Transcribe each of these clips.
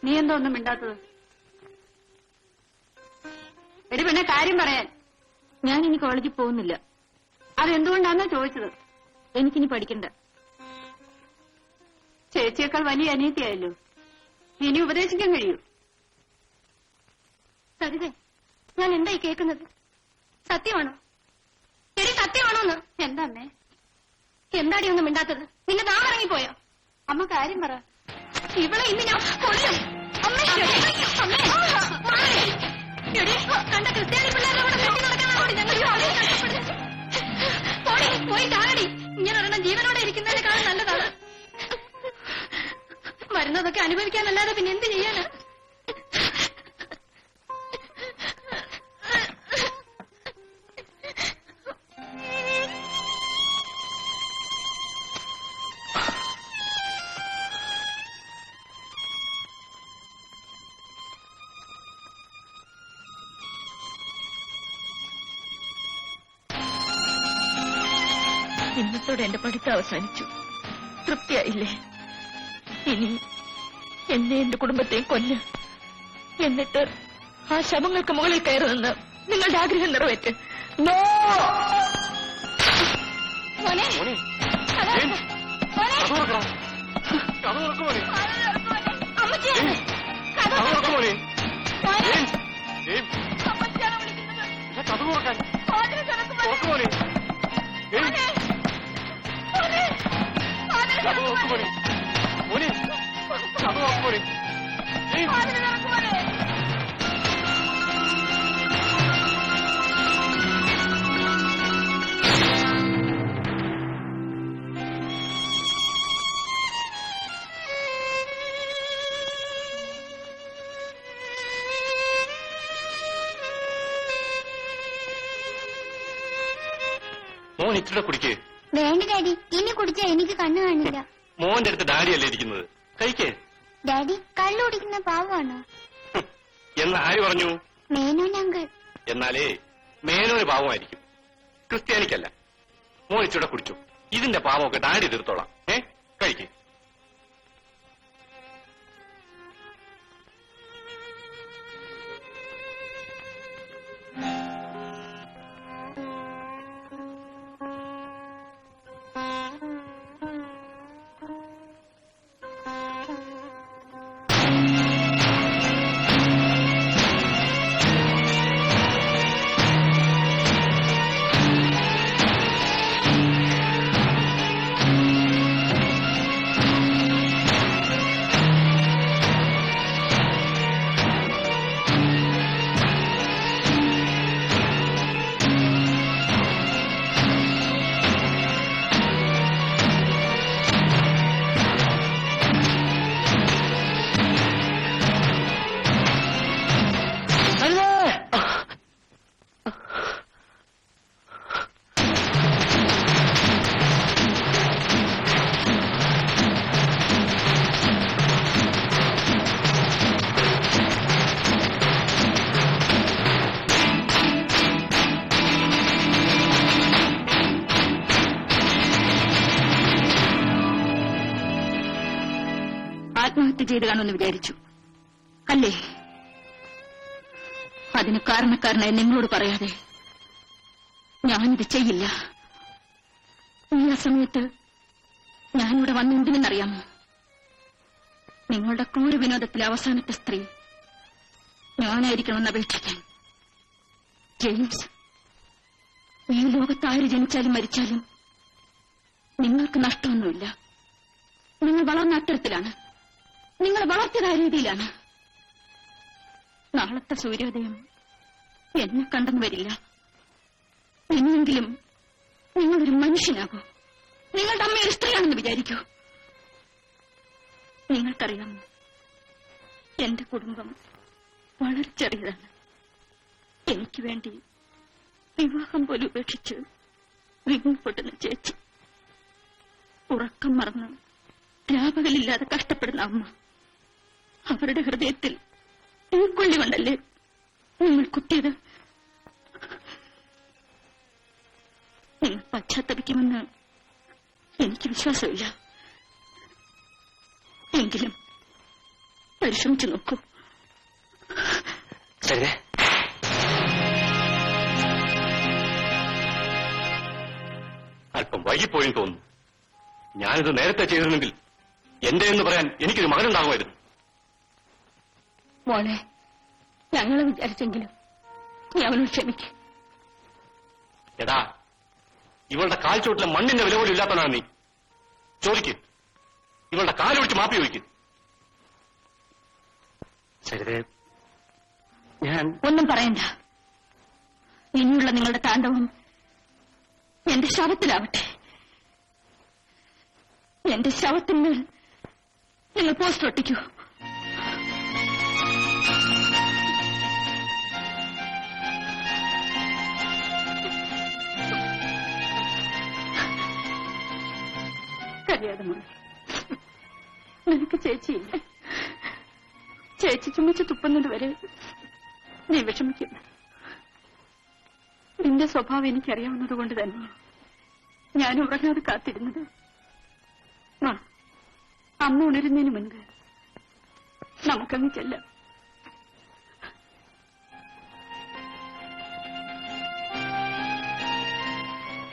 നീ എന്തോ ഒന്നും മിണ്ടാത്തത്? എടി പെണ്ണെ, കാര്യം പറയാൻ. ഞാൻ ഇനി കോളേജിൽ പോകുന്നില്ല. അതെന്തുകൊണ്ടാണെന്നാ ചോദിച്ചത്? എനിക്കിനി പഠിക്കണ്ട. ചേച്ചിയേക്കാൾ വലിയ അനിയത്തിയായല്ലോ, ഇനി ഉപദേശിക്കാൻ കഴിയൂ? സരിതേ, ഞാൻ എന്തായി കേൾക്കുന്നത്? സത്യമാണോ? ശരി, സത്യമാണോന്ന്? എന്താ അമ്മേ? എന്താടി ഒന്നും മിണ്ടാത്തത്? നിന്റെ നാം ഇറങ്ങിപ്പോയോ? അമ്മ കാര്യം പറ. ഇവിടെ ഇന്ന് ഞാൻ കൊല്ലും. കണ്ട ക്രിസ്ത്യാനി പിള്ളേരുടെ കൂടെ വെട്ടി നടക്കാനാണ് ഞങ്ങൾ പോയി കാണടി. ഇങ്ങനെ ഒരെണ്ണം ജീവനോടെ ഇരിക്കുന്നതിനേക്കാളും നല്ലതാണ്. വരുന്നതൊക്കെ അനുഭവിക്കാനല്ലാതെ പിന്നെ എന്ത് ചെയ്യാനാ? ഇന്നത്തോടെ എന്റെ പഠിത്തം അവസാനിച്ചു. തൃപ്തിയായില്ലേ? ഇനി എന്നെ എന്റെ കുടുംബത്തെയും കൊല്ല്. എന്നിട്ട് ആ ശവങ്ങൾക്ക് മുകളിൽ കയറി നിന്ന് നിങ്ങളുടെ ആഗ്രഹം നിറവേറ്റ്. മോൻ ഇച്ചിരി കുടിക്കേ. വേണ്ട ഡാഡി, ഇനി കുടിച്ചാ എനിക്ക് കണ്ണു കാണില്ല. മോന്റെ അടുത്ത് ഡാഡിയല്ലേ ഇരിക്കുന്നത്, കഴിക്കേ. ഡാഡി കള്ളു കുടിക്കുന്ന പാവമാണോ? എന്ന് ആര് പറഞ്ഞു? മേനോൻ അങ്കിൾ. എന്നാലേ മേനോന് പാവമായിരിക്കും, ക്രിസ്ത്യാനിക്കല്ല. മോൻ ഇച്ചിരി കുടിച്ചു. ഇതിന്റെ പാവമൊക്കെ ഡാഡി തീർത്തോളാം. കഴിക്കേ. ആത്മഹത്യ ചെയ്ത് കാണുമെന്ന് വിചാരിച്ചു അല്ലേ? അതിന് കാരണക്കാരനായി നിങ്ങളോട് പറയാതെ ഞാനിത് ചെയ്യില്ല. ഈ സമയത്ത് ഞാനിവിടെ വന്ന എന്തിനെന്നറിയാമോ? നിങ്ങളുടെ ക്രൂര വിനോദത്തിലെ അവസാനത്തെ സ്ത്രീ ഞാനായിരിക്കണമെന്ന് അപേക്ഷിക്കാൻ. ജെയിംസ്, ഈ ലോകത്ത് ആര് ജനിച്ചാലും മരിച്ചാലും നിങ്ങൾക്ക് നഷ്ടമൊന്നുമില്ല. നിങ്ങൾ വളർന്ന അത്തരത്തിലാണ്, നിങ്ങൾ വളർത്തിയതായ രീതിയിലാണ്. നാളത്തെ സൂര്യോദയം എന്നെ കണ്ടെന്ന് വരില്ല. എന്നെങ്കിലും നിങ്ങളൊരു മനുഷ്യനാകൂ. നിങ്ങളുടെ അമ്മ ഒരു സ്ത്രീയാണെന്ന് വിചാരിക്കൂ. നിങ്ങൾക്കറിയാമോ, എന്റെ കുടുംബം വളരെ ചെറിയതാണ്. എനിക്ക് വേണ്ടി വിവാഹം പോലും ഉപേക്ഷിച്ച് വിങ്ങപ്പെടുന്ന ചേച്ചി, ഉറക്കം മറന്ന് രാപകലില്ലാതെ കഷ്ടപ്പെടുന്ന അമ്മ, അവരുടെ ഹൃദയത്തിൽ ഉൾക്കൊള്ളി കൊണ്ടല്ലേ നിങ്ങൾ കുത്തിയത്. നിങ്ങൾ പശ്ചാത്തപിക്കുമെന്ന് എനിക്ക് വിശ്വാസമില്ല. എങ്കിലും പരിശ്രമിച്ചു നോക്കൂ. സരിതേ, അല്പം വൈകിപ്പോയെന്ന് തോന്നുന്നു. ഞാനിത് നേരത്തെ ചെയ്തിരുന്നെങ്കിൽ എന്റെ എന്ന് പറയാൻ എനിക്കൊരു മകനുണ്ടാകുമായിരുന്നു. മോളെ, ഞങ്ങളെ വിചാരിച്ചെങ്കിലും നീ അവനോട് ക്ഷമിക്കും. എടാ, ഇവളുടെ കാൽ ചുവട്ടിലെ മണ്ണിന്റെ വില പോലും ഇല്ലാത്തതാണ് നീ. ചോദിക്ക്, ഇവളുടെ കാലൊഴിച്ച് മാപ്പി ചോദിക്കും. സരിതേ, ഞാൻ ഒന്നും പറയണ്ട. ഇനിയുള്ള നിങ്ങളുടെ താണ്ഡവം എന്റെ ശവത്തിലാവട്ടെ. എന്റെ ശവത്തിന്മേൽ നിങ്ങൾ പോസ്റ്റർ ഒട്ടിക്കൂ. കരയാതെ മോളെ, നിനക്ക് ചേച്ചിയില്ല. ചേച്ചി ചുമച്ച് തുപ്പുന്നത് വരെ നീ വിഷമിക്കില്ല. നിന്റെ സ്വഭാവം എനിക്കറിയാവുന്നത് കൊണ്ട് തന്നെയാണ് ഞാൻ ഉറങ്ങാതെ കാത്തിരുന്നത്. അമ്മ ഉണരുന്നതിന് മുൻപ് നമുക്കങ്ങ് ചെല്ലാം.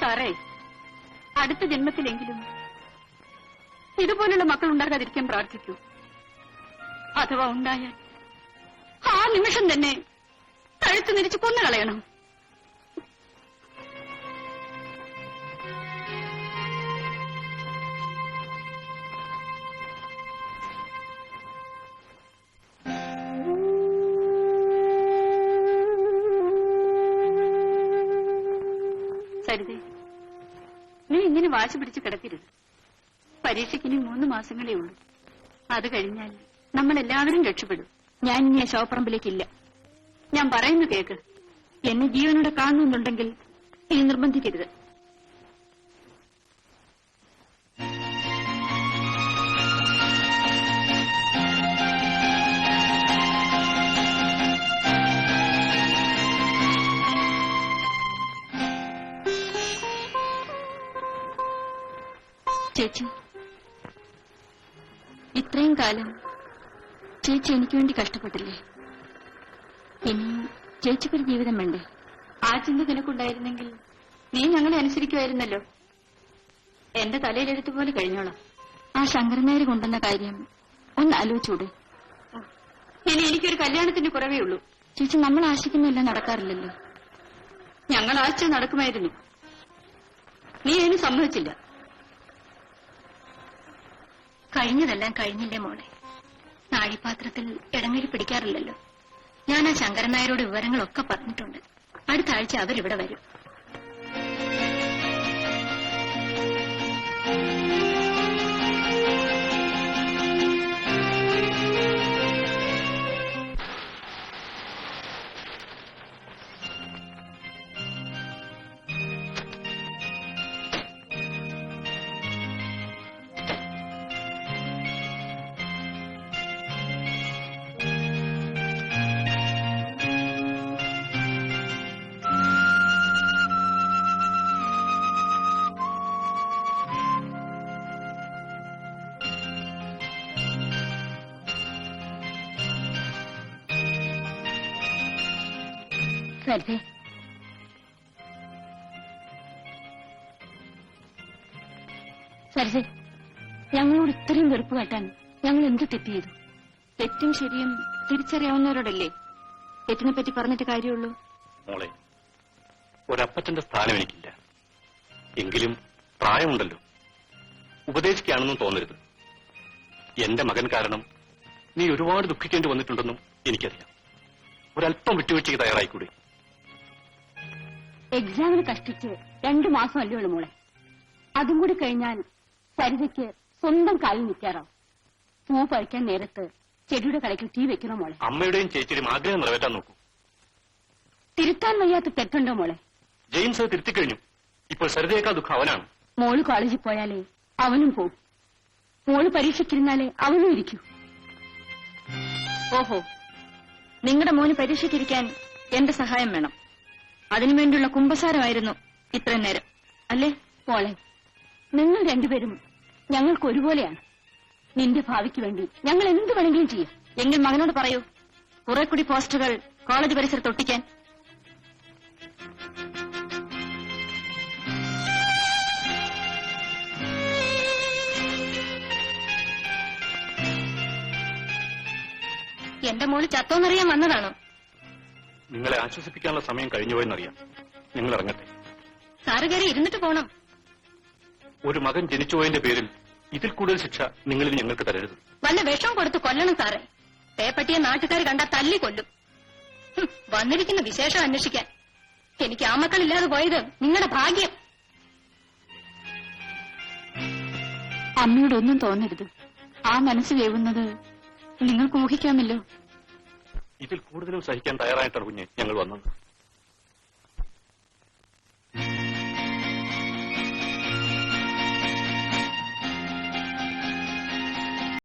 സാറേ, അടുത്ത ജന്മത്തിലെങ്കിലും ഇതുപോലുള്ള മക്കൾ ഉണ്ടാകാതിരിക്കാൻ പ്രാർത്ഥിക്കൂ. അഥവാ ഉണ്ടായാൽ ആ നിമിഷം തന്നെ കഴുത്ത് നിരിച്ച് കൊന്നുകളയണം. സരിതേ, നീ ഇങ്ങനെ വാശി പിടിച്ച് കിടക്കരുത്. പരീക്ഷയ്ക്ക് ഇനി 3 മാസങ്ങളേ ഉള്ളൂ. അത് കഴിഞ്ഞാൽ നമ്മളെല്ലാവരും രക്ഷപ്പെടും. ഞാൻ ഇനി ആ ശവപ്പറമ്പിലേക്കില്ല. ഞാൻ പറയുന്നു കേക്ക്. എന്നെ ജീവനോടെ കാണുന്നുണ്ടെങ്കിൽ ഇനി നിർബന്ധിക്കരുത്. ചേച്ചി, ഇത്രയും കാലം ചേച്ചി എനിക്ക് വേണ്ടി കഷ്ടപ്പെട്ടില്ലേ? ഇനി ചേച്ചിക്കൊരു ജീവിതം വേണ്ടേ? ആ ചിന്ത നിനക്കുണ്ടായിരുന്നെങ്കിൽ നീ ഞങ്ങളെ അനുസരിക്കുമായിരുന്നല്ലോ. എന്റെ തലയിലെടുത്തുപോലെ കഴിഞ്ഞോളാം. ആ ശങ്കരനായർ കൊണ്ടുവന്ന കാര്യം ഒന്ന് ആലോചിച്ചൂടെ? ഇനി എനിക്കൊരു കല്യാണത്തിന്റെ കുറവേ ഉള്ളൂ. ചേച്ചി, നമ്മൾ ആശിക്കുന്നതെല്ലാം നടക്കാറില്ലല്ലോ. ഞങ്ങൾ ആശിച്ച നടക്കുമായിരുന്നു. നീ അതിന് സമ്മതിച്ചില്ല. കഴിഞ്ഞതെല്ലാം കഴിഞ്ഞില്ലേ മോളെ? നാഴിപാത്രത്തിൽ ഇടങ്ങഴി പിടിക്കാറില്ലല്ലോ. ഞാൻ ആ ശങ്കരൻ നായരോട് വിവരങ്ങളൊക്കെ പറഞ്ഞിട്ടുണ്ട്. അടുത്ത ആഴ്ച അവരിവിടെ വരും. സരിതേ, സരിതേ, ഞങ്ങളോട് ഇത്രയും വെറുപ്പ് കാട്ടാൻ ഞങ്ങൾ എന്ത് തെറ്റ് ചെയ്തു? തെറ്റും ശരിയും തിരിച്ചറിയാവുന്നവരോടല്ലേ തെറ്റിനെ പറ്റി പറഞ്ഞിട്ട് കാര്യമുള്ളൂ. മോളെ, ഒരപ്പച്ചന്റെ സ്ഥാനം എനിക്കില്ല. എങ്കിലും പ്രായമുണ്ടല്ലോ. ഉപദേശിക്കുകയാണെന്നും തോന്നരുത്. എന്റെ മകൻ കാരണം നീ ഒരുപാട് ദുഃഖിക്കേണ്ടി വന്നിട്ടുണ്ടെന്നും എനിക്കറിയാം. ഒരല്പം വിട്ടുവീഴ്ചയ്ക്ക് തയ്യാറായിക്കൂടെ? എക്സാമിന് കഷ്ടിച്ച് 2 മാസമല്ലേ ഉള്ളൂ മോളെ. അതും കൂടി കഴിഞ്ഞാൽ സരിതയ്ക്ക് സ്വന്തം കാലിൽ നിൽക്കാറാവും. പൂ പറിക്കാൻ നേരത്ത് ചെടിയുടെ കടയ്ക്ക് തീ വെക്കണോ മോളെ? അമ്മയുടെയും ചേച്ചിയുടെയും ആഗ്രഹം നിറവേറ്റാൻ നോക്കൂ. തിരുത്താൻ വയ്യാത്ത തെറ്റുണ്ടോ മോളെ? ജെയിംസ് അത് തിരുത്തിക്കഴിഞ്ഞു. ഇപ്പോൾ സരിതയേക്കാൾ ദുഃഖം അവനാണ്. മോള് കോളേജിൽ പോയാലേ അവനും പോവും. മോള് പരീക്ഷയ്ക്കിരുന്നാലേ അവനും ഇരിക്കൂ. ഓഹോ, നിങ്ങളുടെ മോന് പരീക്ഷയ്ക്കിരിക്കാൻ എന്റെ സഹായം വേണം. അതിനുവേണ്ടിയുള്ള കുമ്പസാരമായിരുന്നു ഇത്രയും നേരം, അല്ലേ? മോളെ, നിങ്ങൾ രണ്ടുപേരും ഞങ്ങൾക്ക് ഒരുപോലെയാണ്. നിന്റെ ഭാവിക്ക് വേണ്ടി ഞങ്ങൾ എന്ത് വേണമെങ്കിലും ചെയ്യും. എങ്കിൽ മകനോട് പറയൂ കുറെ കൂടി പോസ്റ്ററുകൾ കോളേജ് പരിസരത്ത് ഒട്ടിക്കാൻ. എന്റെ മോള് ചത്തോന്നറിയാൻ വന്നതാണോ? നിങ്ങളെ ആശ്വസിപ്പിക്കാനുള്ള സമയം കഴിഞ്ഞുപോയെന്നറിയാം. നിങ്ങൾ ഇറങ്ങട്ടെ. സാറ് കയറി ഇരുന്നിട്ട് പോണം. ഒരു മകൻ ജനിച്ചുപോയതിന്റെ പേരിൽ ഇതിൽ കൂടുതൽ ശിക്ഷ നിങ്ങളിൽ ഞങ്ങൾക്ക് തരരുത്. വല്ല വിഷം കൊടുത്ത് കൊല്ലണം സാറേ. പേപ്പട്ടിയെ നാട്ടുകാർ കണ്ടാ തല്ലി കൊല്ലും. വന്നിരിക്കുന്ന വിശേഷം അന്വേഷിക്കാൻ. എനിക്ക് ആ മക്കളില്ലാതെ പോയത് നിങ്ങളുടെ ഭാഗ്യം. അമ്മയോടൊന്നും തോന്നരുത്. ആ മനസ്സ് വേവുന്നത് നിങ്ങൾക്ക് ഊഹിക്കാമല്ലോ. ഇതിൽ കൂടുതലും സഹിക്കാൻ തയ്യാറായിട്ടാണ് കുഞ്ഞെ ഞങ്ങൾ വന്നത്.